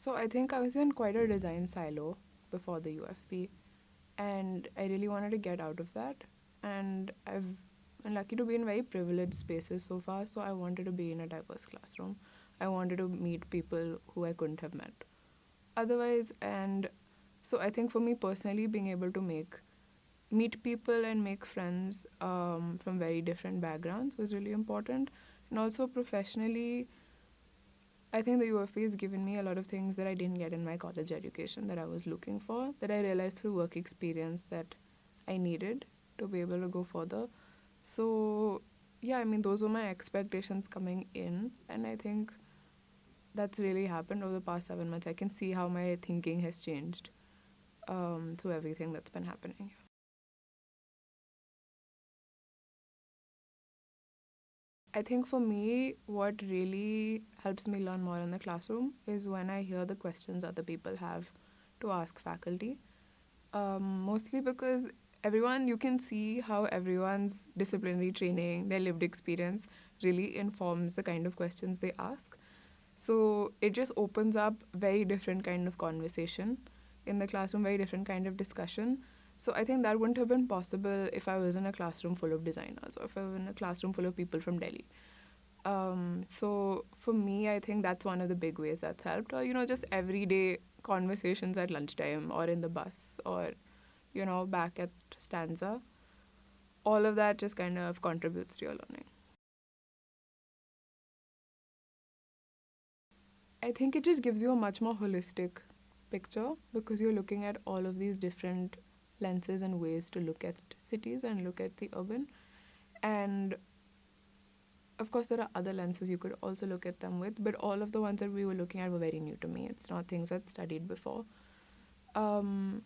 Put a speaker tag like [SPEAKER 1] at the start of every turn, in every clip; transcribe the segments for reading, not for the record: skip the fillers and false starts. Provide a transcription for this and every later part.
[SPEAKER 1] So I think I was in quite a design silo before the UFP, and I really wanted to get out of that. And I've been lucky to be in very privileged spaces so far, so I wanted to be in a diverse classroom. I wanted to meet people who I couldn't have met otherwise. And so I think for me personally, being able to meet people and make friends from very different backgrounds was really important. And also professionally, I think the UFP has given me a lot of things that I didn't get in my college education that I was looking for, that I realized through work experience that I needed to be able to go further. So, yeah, I mean, those were my expectations coming in, and I think that's really happened over the past 7 months. I can see how my thinking has changed through everything that's been happening. I think for me, what really helps me learn more in the classroom is when I hear the questions other people have to ask faculty. Mostly because you can see how everyone's disciplinary training, their lived experience really informs the kind of questions they ask. So it just opens up very different kind of conversation in the classroom, very different kind of discussion. So I think that wouldn't have been possible if I was in a classroom full of designers or if I was in a classroom full of people from Delhi. So for me, I think that's one of the big ways that's helped. Or, just everyday conversations at lunchtime or in the bus or, back at Stanza. All of that just kind of contributes to your learning. I think it just gives you a much more holistic picture because you're looking at all of these different lenses and ways to look at cities and look at the urban. And of course, there are other lenses you could also look at them with, but all of the ones that we were looking at were very new to me. It's not things I'd studied before. Um,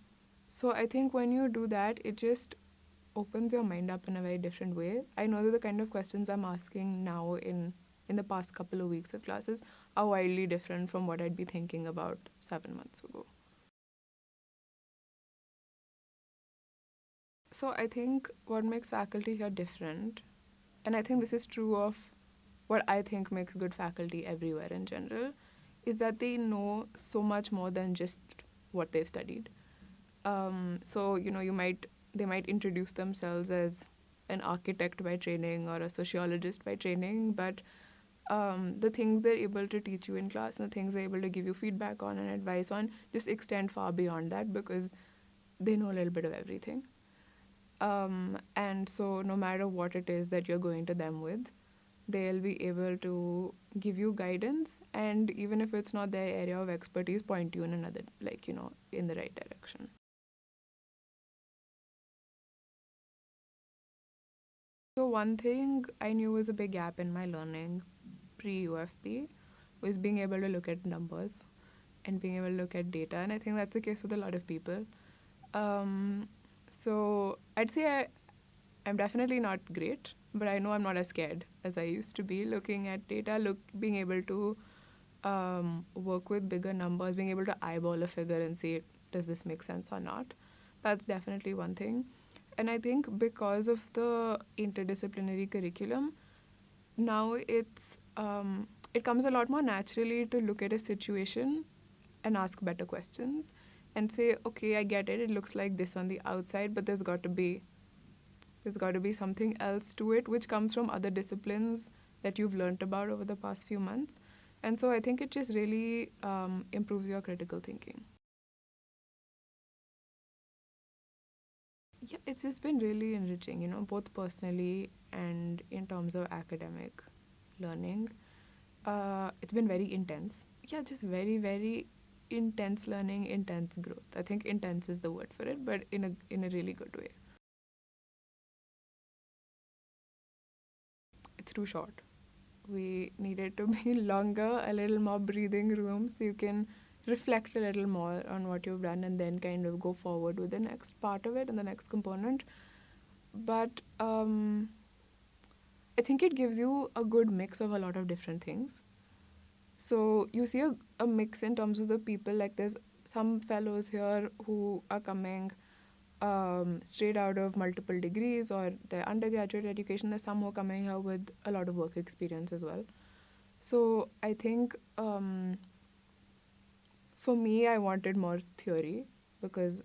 [SPEAKER 1] so I think when you do that, it just opens your mind up in a very different way. I know that the kind of questions I'm asking now in the past couple of weeks of classes are wildly different from what I'd be thinking about 7 months ago. So I think what makes faculty here different, and I think this is true of what I think makes good faculty everywhere in general, is that they know so much more than just what they've studied. So they might introduce themselves as an architect by training or a sociologist by training, but the things they're able to teach you in class and the things they're able to give you feedback on and advice on just extend far beyond that because they know a little bit of everything. And so no matter what it is that you're going to them with, they'll be able to give you guidance, and even if it's not their area of expertise, point you in another, in the right direction. So one thing I knew was a big gap in my learning pre-UFP was being able to look at numbers and being able to look at data, and I think that's the case with a lot of people. Um, so I'd say I'm definitely not great, but I know I'm not as scared as I used to be looking at data, being able to work with bigger numbers, being able to eyeball a figure and say, does this make sense or not? That's definitely one thing. And I think because of the interdisciplinary curriculum, now it comes a lot more naturally to look at a situation and ask better questions and say, okay, I get it. It looks like this on the outside, but there's got to be something else to it, which comes from other disciplines that you've learnt about over the past few months. And so I think it just really improves your critical thinking. Yeah, it's just been really enriching, both personally and in terms of academic learning. It's been very intense. Yeah, just very, very intense learning, intense growth. I think intense is the word for it, but in a really good way. It's too short. We need it to be longer, a little more breathing room so you can reflect a little more on what you've done and then kind of go forward with the next part of it and the next component. But I think it gives you a good mix of a lot of different things. So you see a mix in terms of the people. Like there's some fellows here who are coming straight out of multiple degrees or their undergraduate education. There's some who are coming here with a lot of work experience as well. So I think For me, I wanted more theory because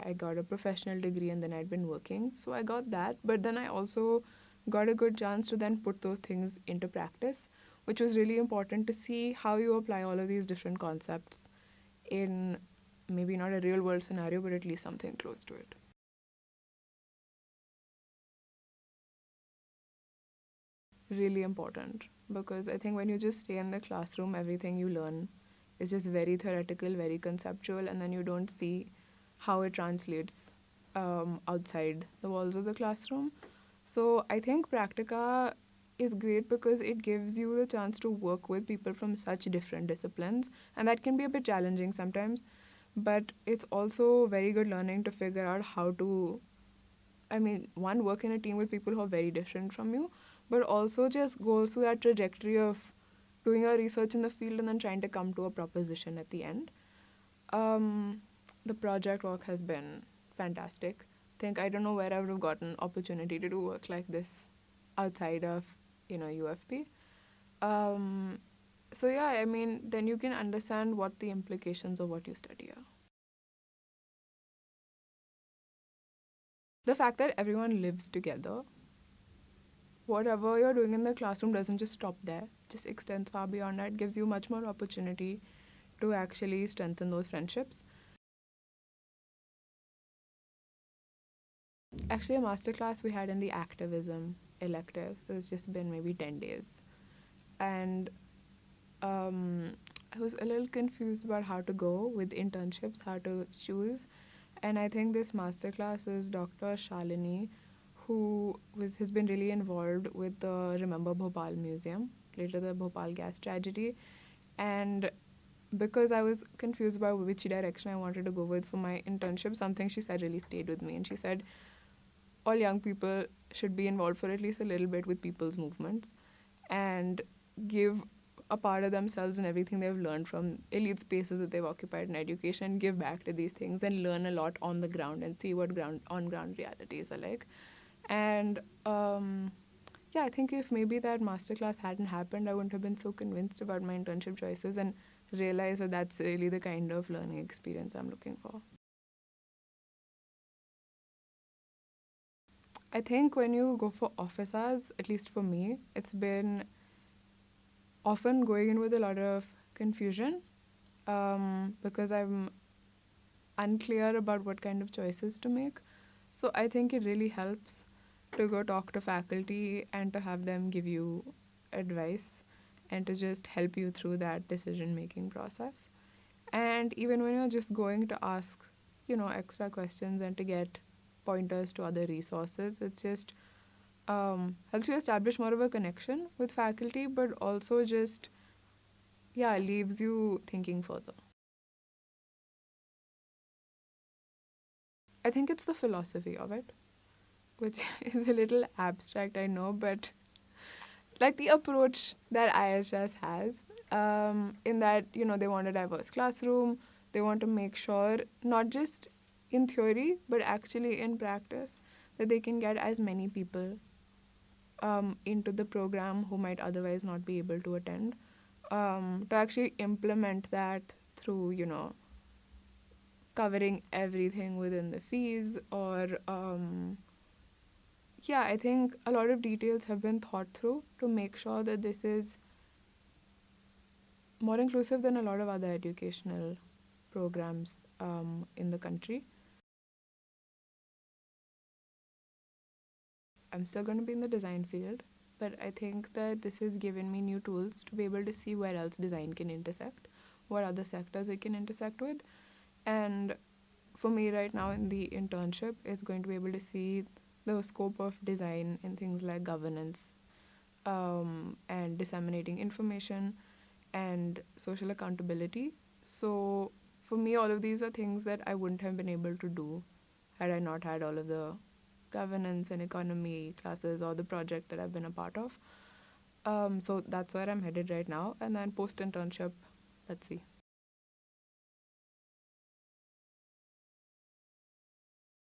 [SPEAKER 1] I got a professional degree and then I'd been working. So I got that. But then I also got a good chance to then put those things into practice, which was really important to see how you apply all of these different concepts in maybe not a real world scenario, but at least something close to it. Really important because I think when you just stay in the classroom, everything you learn is just very theoretical, very conceptual, and then you don't see how it translates outside the walls of the classroom. So I think Practica is great because it gives you the chance to work with people from such different disciplines, and that can be a bit challenging sometimes, but it's also very good learning to figure out how to, I mean, one, work in a team with people who are very different from you, but also just go through that trajectory of doing your research in the field and then trying to come to a proposition at the end. Um, the project work has been fantastic. I don't know where I would have gotten opportunity to do work like this outside of UFP. Um, so yeah, I mean, then you can understand what the implications of what you study are. The fact that everyone lives together, whatever you're doing in the classroom doesn't just stop there, it just extends far beyond that, gives you much more opportunity to actually strengthen those friendships. Actually, a masterclass we had in the activism elective, so it's just been maybe 10 days. And I was a little confused about how to go with internships, how to choose. And I think this masterclass is Dr. Shalini, who has been really involved with the Remember Bhopal Museum, later the Bhopal gas tragedy. And because I was confused about which direction I wanted to go with for my internship, something she said really stayed with me. And she said, all young people should be involved for at least a little bit with people's movements and give a part of themselves and everything they've learned from elite spaces that they've occupied in education, give back to these things and learn a lot on the ground and see what on ground realities are like. And yeah, I think if maybe that masterclass hadn't happened, I wouldn't have been so convinced about my internship choices and realized that that's really the kind of learning experience I'm looking for. I think when you go for office hours, at least for me, it's been often going in with a lot of confusion because I'm unclear about what kind of choices to make. So I think it really helps to go talk to faculty and to have them give you advice and to just help you through that decision making process. And even when you're just going to ask, extra questions and to get pointers to other resources, it's just helps you establish more of a connection with faculty, but also just, yeah, leaves you thinking further. I think it's the philosophy of it, which is a little abstract, I know, but like the approach that IIHS has, in that, they want a diverse classroom, they want to make sure, not just in theory, but actually in practice, that they can get as many people into the program who might otherwise not be able to attend, to actually implement that through, covering everything within the fees or yeah, I think a lot of details have been thought through to make sure that this is more inclusive than a lot of other educational programs in the country. I'm still going to be in the design field, but I think that this has given me new tools to be able to see where else design can intersect, what other sectors it can intersect with. And for me right now in the internship is going to be able to see the scope of design in things like governance, and disseminating information and social accountability. So for me, all of these are things that I wouldn't have been able to do had I not had all of the governance and economy classes or the project that I've been a part of. So that's where I'm headed right now. And then post internship, let's see.